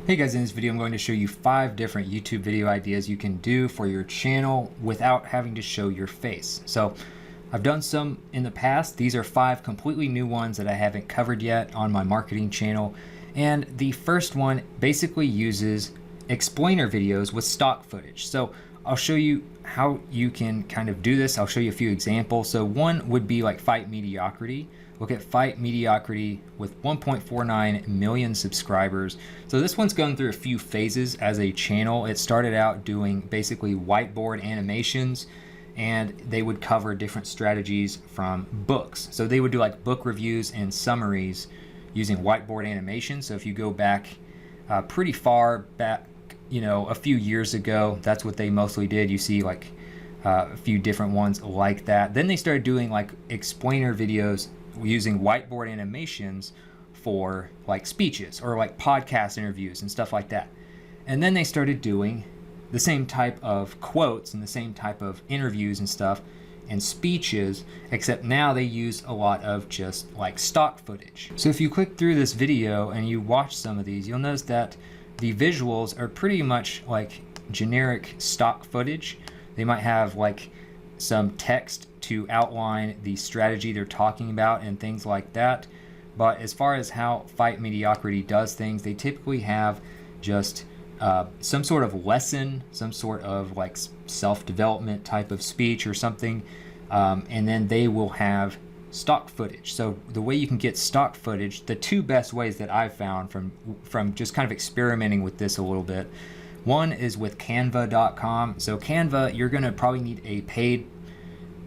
Hey guys, in this video I'm going to show you 5 different YouTube video ideas you can do for your channel without having to show your face. So I've done some in the past. These are 5 completely new ones that I haven't covered yet on my marketing channel. And the first one basically uses explainer videos with stock footage. So I'll show you how you can kind of do this. I'll show you a few examples. So one would be like Fight Mediocrity. Look at Fight Mediocrity with 1.49 million subscribers. So this one's gone through a few phases as a channel. It started out doing basically whiteboard animations, and they would cover different strategies from books. So they would do like book reviews and summaries using whiteboard animation. So if you go back pretty far back, you know, a few years ago, that's what they mostly did. You see like a few different ones like that. Then they started doing like explainer videos using whiteboard animations for like speeches or like podcast interviews and stuff like that. And then they started doing the same type of quotes and the same type of interviews and stuff and speeches, except now they use a lot of just like stock footage. So if you click through this video and you watch some of these, you'll notice that the visuals are pretty much like generic stock footage. They might have like some text to outline the strategy they're talking about and things like that. But as far as how Fight Mediocrity does things, they typically have just some sort of lesson, some sort of like self-development type of speech or something, and then they will have stock footage. So the way you can get stock footage, the 2 best ways that I've found from just kind of experimenting with this a little bit, one is with canva.com. So Canva, you're gonna probably need a paid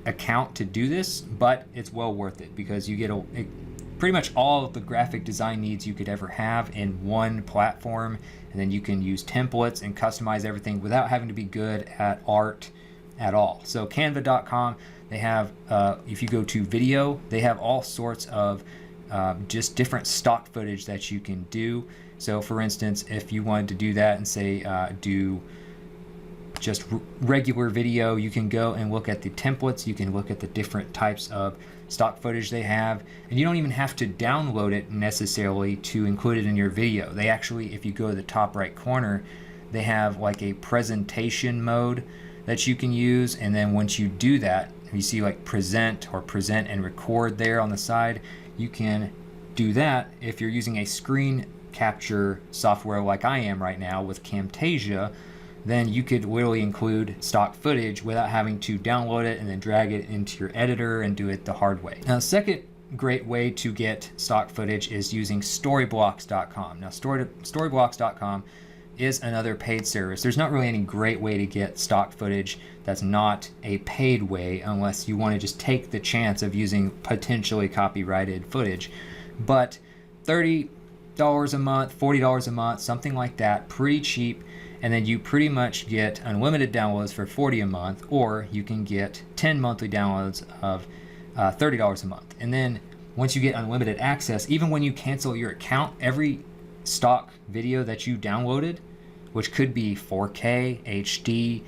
account to do this, but it's well worth it because you get pretty much all of the graphic design needs you could ever have in one platform, and then you can use templates and customize everything without having to be good at art at all. So canva.com, they have if you go to video, they have all sorts of just different stock footage that you can do. So for instance, if you wanted to do that and say do just regular video, you can go and look at the templates, you can look at the different types of stock footage they have, and you don't even have to download it necessarily to include it in your video. They actually, if you go to the top right corner, they have like a presentation mode that you can use, and then once you do that, you see like present or present and record there on the side. You can do that if you're using a screen capture software like I am right now with Camtasia. Then you could literally include stock footage without having to download it and then drag it into your editor and do it the hard way. Now, the second great way to get stock footage is using Storyblocks.com. Now, Storyblocks.com is another paid service. There's not really any great way to get stock footage that's not a paid way, unless you want to just take the chance of using potentially copyrighted footage. But $30 a month, $40 a month, something like that, pretty cheap. And then you pretty much get unlimited downloads for $40 a month, or you can get 10 monthly downloads of $30 a month. And then once you get unlimited access, even when you cancel your account, every stock video that you downloaded, which could be 4K, HD,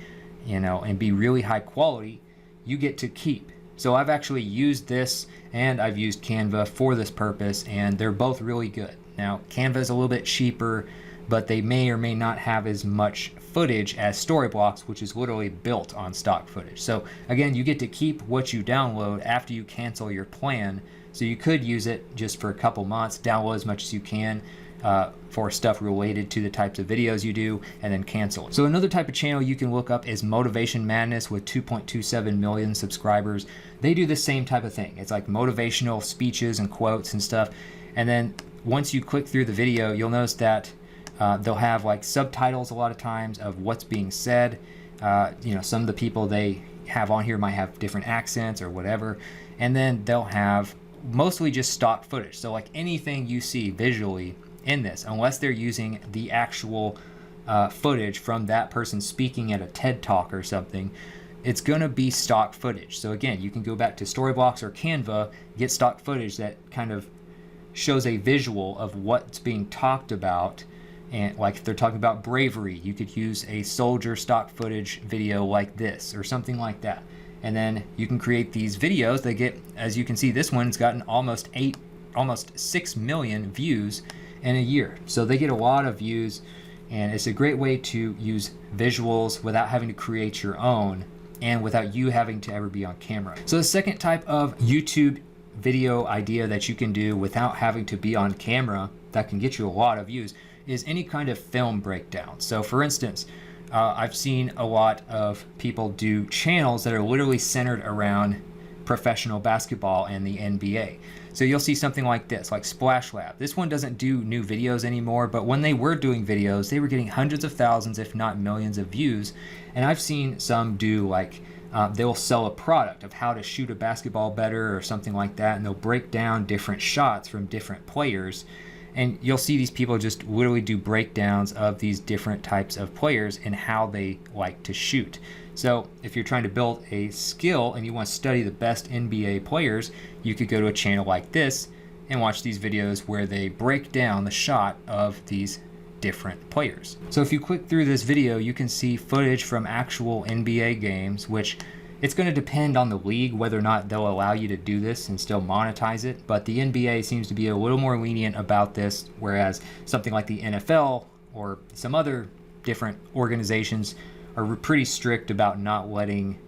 you know, and be really high quality, you get to keep. So I've actually used this, and I've used Canva for this purpose, and they're both really good. Now, Canva is a little bit cheaper, but they may or may not have as much footage as Storyblocks, which is literally built on stock footage. So again, you get to keep what you download after you cancel your plan. So you could use it just for a couple months, download as much as you can for stuff related to the types of videos you do, and then cancel it. So another type of channel you can look up is Motivation Madness with 2.27 million subscribers. They do the same type of thing. It's like motivational speeches and quotes and stuff. And then once you click through the video, you'll notice that they'll have like subtitles a lot of times of what's being said. You know, some of the people they have on here might have different accents or whatever. And then they'll have mostly just stock footage. So like anything you see visually in this, unless they're using the actual footage from that person speaking at a TED Talk or something, it's gonna be stock footage. So again, you can go back to Storyblocks or Canva, get stock footage that kind of shows a visual of what's being talked about. And like if they're talking about bravery, you could use a soldier stock footage video like this or something like that. And then you can create these videos. They get, as you can see, this one's gotten almost 6 million views, in a year. So they get a lot of views, and it's a great way to use visuals without having to create your own and without you having to ever be on camera. So the second type of YouTube video idea that you can do without having to be on camera that can get you a lot of views is any kind of film breakdown. So for instance, I've seen a lot of people do channels that are literally centered around professional basketball and the NBA. So you'll see something like this, like Splash Lab. This one doesn't do new videos anymore, but when they were doing videos, they were getting hundreds of thousands, if not millions of views. And I've seen some do like, they'll sell a product of how to shoot a basketball better or something like that, and they'll break down different shots from different players. And you'll see these people just literally do breakdowns of these different types of players and how they like to shoot. So if you're trying to build a skill and you want to study the best NBA players, you could go to a channel like this and watch these videos where they break down the shot of these different players. So if you click through this video, you can see footage from actual NBA games, which it's going to depend on the league whether or not they'll allow you to do this and still monetize it. But the NBA seems to be a little more lenient about this, whereas something like the NFL or some other different organizations are pretty strict about not letting,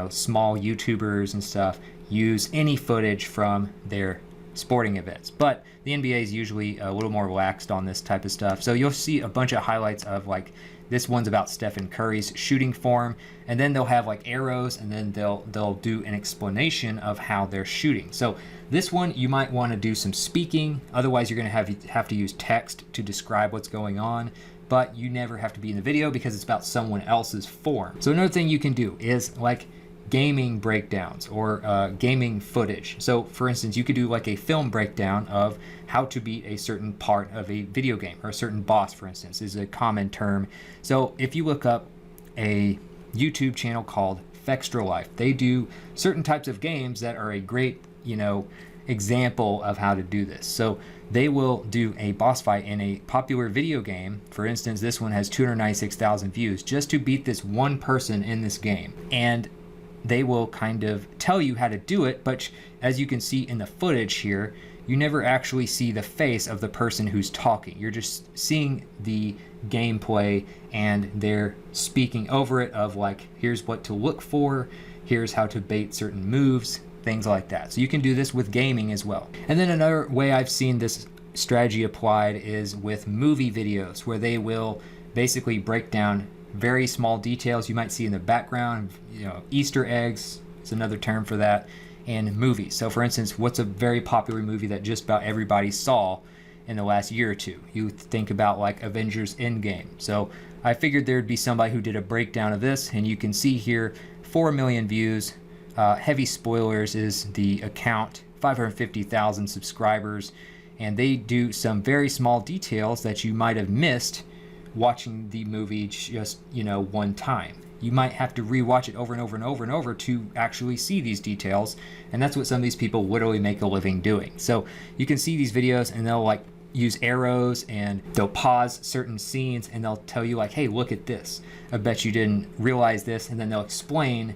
small YouTubers and stuff use any footage from their sporting events. But the NBA is usually a little more relaxed on this type of stuff. So you'll see a bunch of highlights of like, this one's about Stephen Curry's shooting form, and then they'll have like arrows, and then they'll do an explanation of how they're shooting. So this one you might want to do some speaking, otherwise you're going to have to use text to describe what's going on, but you never have to be in the video because it's about someone else's form. So another thing you can do is like gaming breakdowns or gaming footage. So for instance, you could do like a film breakdown of how to beat a certain part of a video game, or a certain boss, for instance, is a common term. So if you look up a YouTube channel called Fextra Life, they do certain types of games that are a great, example of how to do this. So they will do a boss fight in a popular video game. For instance, this one has 296,000 views just to beat this one person in this game. And they will kind of tell you how to do it, but as you can see in the footage here, you never actually see the face of the person who's talking. You're just seeing the gameplay and they're speaking over it of like, here's what to look for, here's how to bait certain moves, things like that. So you can do this with gaming as well. And then another way I've seen this strategy applied is with movie videos, where they will basically break down very small details you might see in the background, Easter eggs is another term for that, in movies. So for instance, what's a very popular movie that just about everybody saw in the last year or two? You think about like Avengers Endgame. So I figured there'd be somebody who did a breakdown of this, and you can see here 4 million views. Heavy spoilers is the account, 550,000 subscribers, and they do some very small details that you might have missed watching the movie just, one time. You might have to rewatch it over and over and over and over to actually see these details, and that's what some of these people literally make a living doing. So you can see these videos and they'll like use arrows and they'll pause certain scenes and they'll tell you like, hey, look at this. I bet you didn't realize this, and then they'll explain,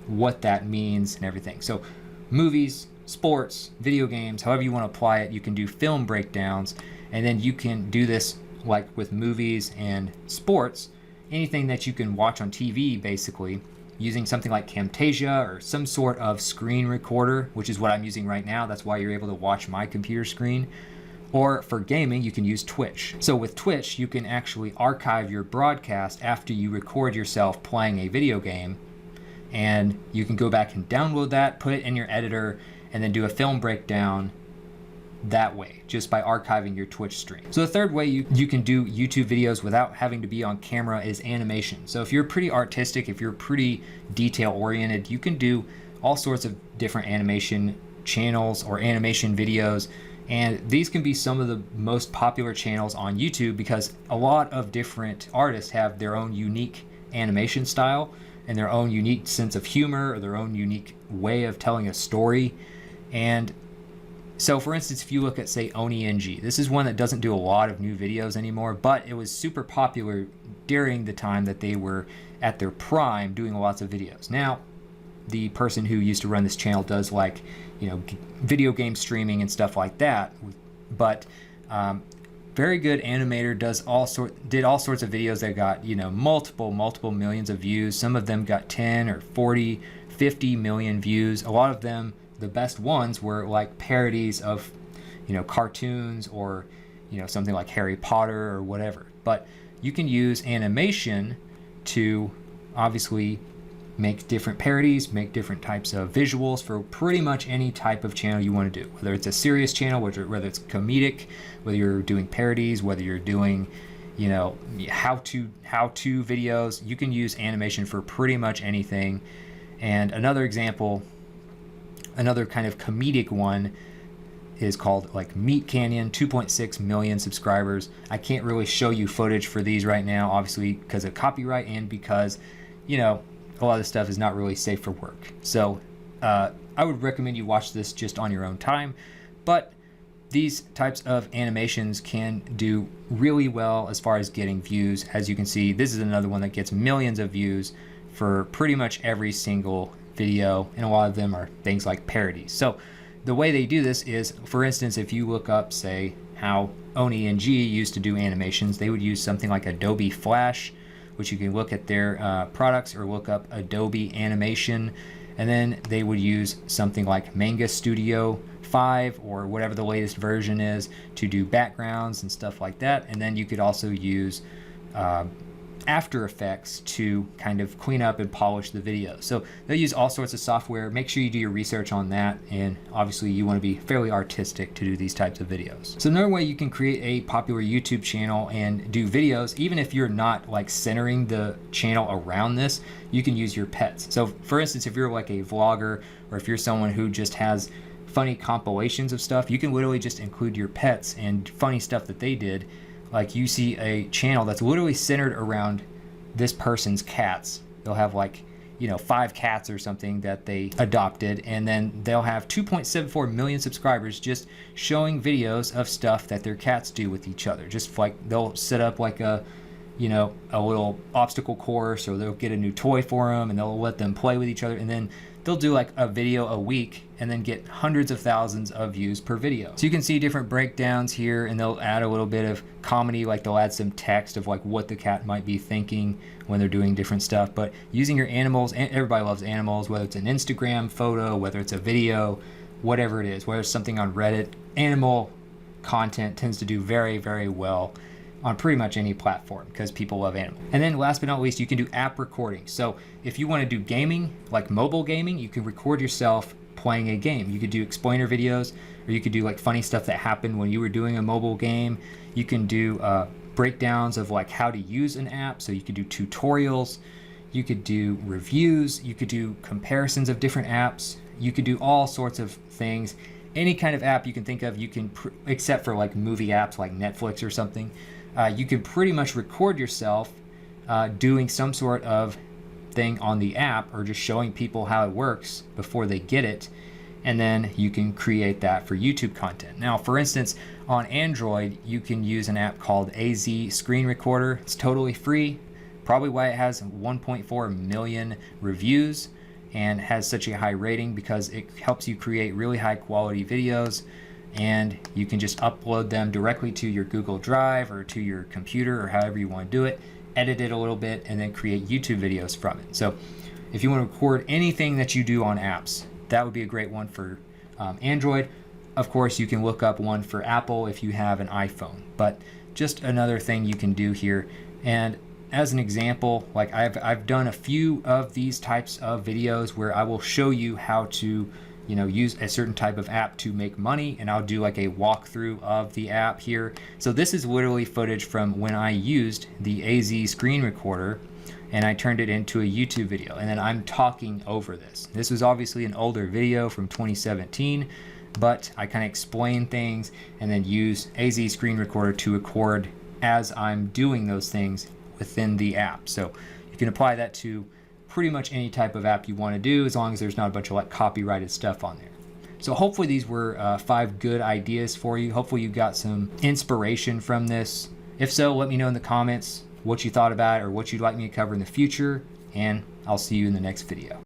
what that means and everything. So movies, sports, video games, however you want to apply it, you can do film breakdowns, and then you can do this like with movies and sports, anything that you can watch on TV basically, using something like Camtasia or some sort of screen recorder, which is what I'm using right now. That's why you're able to watch my computer screen. Or for gaming, you can use Twitch. So with Twitch, you can actually archive your broadcast after you record yourself playing a video game, and you can go back and download that, put it in your editor, and then do a film breakdown that way, just by archiving your Twitch stream. So the third way you can do YouTube videos without having to be on camera is animation. So if you're pretty artistic, if you're pretty detail oriented, you can do all sorts of different animation channels or animation videos. And these can be some of the most popular channels on YouTube because a lot of different artists have their own unique animation style and their own unique sense of humor or their own unique way of telling a story. And so for instance, if you look at say OniNG, this is one that doesn't do a lot of new videos anymore, but it was super popular during the time that they were at their prime doing lots of videos. Now, the person who used to run this channel does like, video game streaming and stuff like that with but very good animator, did all sorts of videos that got, you know, multiple millions of views. Some of them got 10 or 40, 50 million views. A lot of them, the best ones, were like parodies of, you know, cartoons or, you know, something like Harry Potter or whatever. But you can use animation to obviously make different parodies, make different types of visuals for pretty much any type of channel you want to do. Whether it's a serious channel, whether it's comedic, whether you're doing parodies, whether you're doing, you know, how-to videos, you can use animation for pretty much anything. And another example, another kind of comedic one, is called like Meat Canyon, 2.6 million subscribers. I can't really show you footage for these right now, obviously because of copyright and because, you know, a lot of this stuff is not really safe for work. So I would recommend you watch this just on your own time. But these types of animations can do really well as far as getting views. As you can see, this is another one that gets millions of views for pretty much every single video, and a lot of them are things like parodies. So the way they do this is, for instance, if you look up, say, how Oni and G used to do animations, they would use something like Adobe Flash, which you can look at their products, or look up Adobe Animation, and then they would use something like Manga Studio 5 or whatever the latest version is to do backgrounds and stuff like that. And then you could also use After Effects to kind of clean up and polish the video. So they'll use all sorts of software. Make sure you do your research on that, and obviously you want to be fairly artistic to do these types of videos. So another way you can create a popular YouTube channel and do videos, even if you're not like centering the channel around this, you can use your pets. So for instance, if you're like a vlogger, or if you're someone who just has funny compilations of stuff, you can literally just include your pets and funny stuff that they did. Like you see a channel that's literally centered around this person's cats. They'll have like, you know, 5 cats or something that they adopted, and then they'll have 2.74 million subscribers just showing videos of stuff that their cats do with each other. Just like they'll set up like a, you know, a little obstacle course, or they'll get a new toy for them and they'll let them play with each other, and then they'll do like a video a week and then get hundreds of thousands of views per video. So you can see different breakdowns here, and they'll add a little bit of comedy, like they'll add some text of like what the cat might be thinking when they're doing different stuff. But using your animals, and everybody loves animals, whether it's an Instagram photo, whether it's a video, whatever it is, whether it's something on Reddit, animal content tends to do very, very well on pretty much any platform because people love animals. And then last but not least, you can do app recording. So if you want to do gaming, like mobile gaming, you can record yourself playing a game. You could do explainer videos, or you could do like funny stuff that happened when you were doing a mobile game. You can do breakdowns of like how to use an app. So you could do tutorials, you could do reviews, you could do comparisons of different apps, you could do all sorts of things. Any kind of app you can think of, you can, except for like movie apps like Netflix or something, you can pretty much record yourself doing some sort of thing on the app, or just showing people how it works before they get it, and then you can create that for YouTube content. Now, for instance, on Android, you can use an app called AZ Screen Recorder. It's totally free, probably why it has 1.4 million reviews and has such a high rating, because it helps you create really high quality videos, and you can just upload them directly to your Google Drive or to your computer, or however you want to do it, edit it a little bit, and then create YouTube videos from it. So if you want to record anything that you do on apps, that would be a great one for Android. Of course, you can look up one for Apple if you have an iPhone, but just another thing you can do here. And as an example, like I've done a few of these types of videos where I will show you how to, you know, use a certain type of app to make money, and I'll do like a walkthrough of the app here. So this is literally footage from when I used the AZ Screen Recorder and I turned it into a YouTube video, and then I'm talking over this. This was obviously an older video from 2017, but I kind of explain things and then use AZ Screen Recorder to record as I'm doing those things within the app. So you can apply that to pretty much any type of app you want to do, as long as there's not a bunch of like copyrighted stuff on there. So hopefully these were 5 good ideas for you. Hopefully you got some inspiration from this. If so, let me know in the comments what you thought about it, or what you'd like me to cover in the future, and I'll see you in the next video.